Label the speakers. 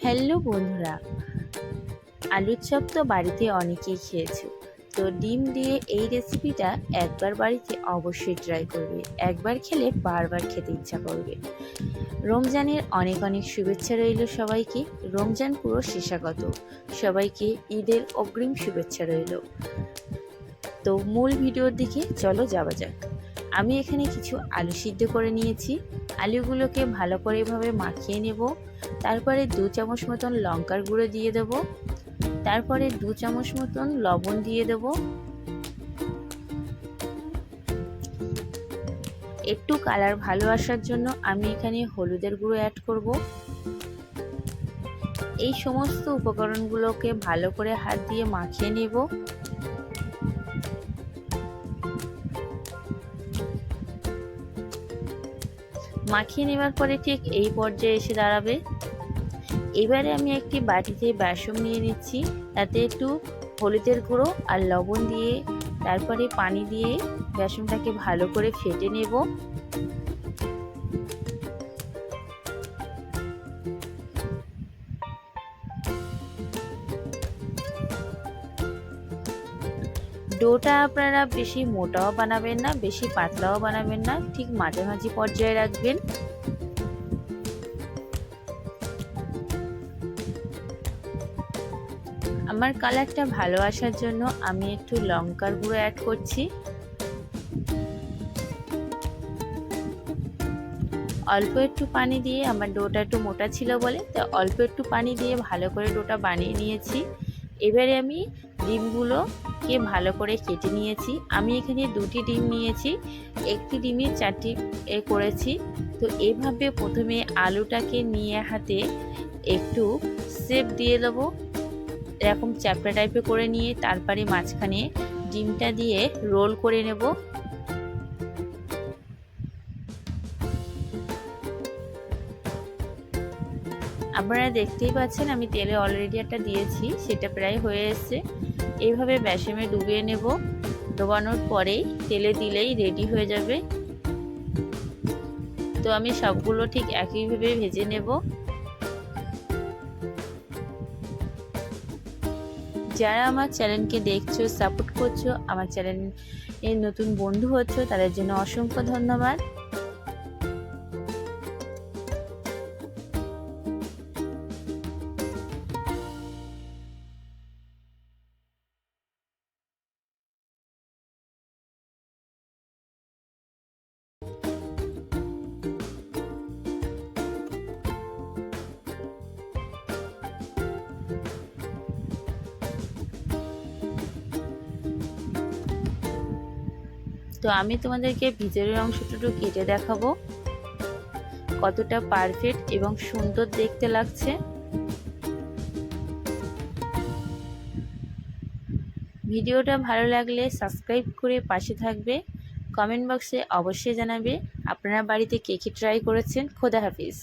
Speaker 1: Hello বন্ধুরা, আলুর chop তো বাড়িতে অনেকেই খেয়েছো। তো ডিম দিয়ে এই রেসিপিটা একবার বাড়িতে অবশ্যই ট্রাই করবে। একবার খেলে বারবার খেতে ইচ্ছা করবে। রমজানের অনেক অনেক শুভেচ্ছা রইল সবাইকে। রমজান পুরো শেষাগত, সবাইকে ঈদের অগ্রিম শুভেচ্ছা রইল। তো মূল ভিডিওর দিকে চলো যাওয়া যাক। আমি এখানে কিছু আলু সিদ্ধ করে নিয়েছি। আলুগুলোকে ভালো করে এভাবে মাখিয়ে নেব। তারপরে 2 চামচ মতন লঙ্কার গুঁড়ো দিয়ে দেব। তারপরে 2 চামচ মতন লবণ দিয়ে দেব। একটু কালার ভালো আসার জন্য আমি এখানে হলুদের গুঁড়ো অ্যাড করব। এই সমস্ত উপকরণগুলোকে ভালো করে হাত দিয়ে মাখিয়ে নেব। মাখিয়ে নেবার পরে ঠিক এই পর্যায়ে এসে দাঁড়াবে। এবারে আমি একটি বাটিতে বেসন নিয়ে নিচ্ছি, তাতে একটু হলুদের গুঁড়ো আর লবণ দিয়ে তারপরে পানি দিয়ে বেসনটাকে ভালো করে ফেটে নেব। ডোটা আপনারা বেশি মোটাও বানাবেন না, বেশি পাতলাও বানাবেন না, ঠিক মাঝামাঝি পর্যায়ে রাখবেন। আমার কালারটা ভালো আসার জন্য আমি একটু লঙ্কার গুঁড়ো অ্যাড করছি। অল্প একটু পানি দিয়ে, আমার ডোটা একটু মোটা ছিল বলে তো অল্প একটু পানি দিয়ে ভালো করে ডোটা বানিয়ে নিয়েছি। এবারে আমি ডিমগুলোকে ভালো করে কেটে নিয়েছি। আমি এখানে 2টি ডিম নিয়েছি, একটি ডিমে 4টি করেছি। তো এইভাবে প্রথমে আলুটাকে নিয়ে হাতে একটু শেপ দিয়ে দেবো, এরকম চ্যাপটা টাইপে করে নিয়ে তারপরে মাঝখানে ডিমটা দিয়ে রোল করে নেব। আপনারা দেখতেই পাচ্ছেন আমি তেলে অলরেডি একটা দিয়েছি, সেটা প্রায় হয়ে এসছে। এইভাবে বেসনে ডুবিয়ে নেব। ডোবানোর পরেই তেলে দিলেই রেডি হয়ে যাবে। তো আমি সবগুলো ঠিক একইভাবে ভেজে নেব। যারা আমার চ্যানেলকে দেখছো, সাপোর্ট করছো, আমার চ্যানেলের নতুন বন্ধু হচ্ছো, তাদের জন্য অসংখ্য ধন্যবাদ। তো আমি তোমাদেরকে ভিতরের অংশটুকু কেটে দেখাবো কতটা পারফেক্ট এবং সুন্দর দেখতে লাগছে। ভিডিওটা ভালো লাগলে সাবস্ক্রাইব করে পাশে থাকবে। কমেন্ট বক্সে অবশ্যই জানাবে আপনারা বাড়িতে কে কে ট্রাই করেছেন। খোদা হাফিজ।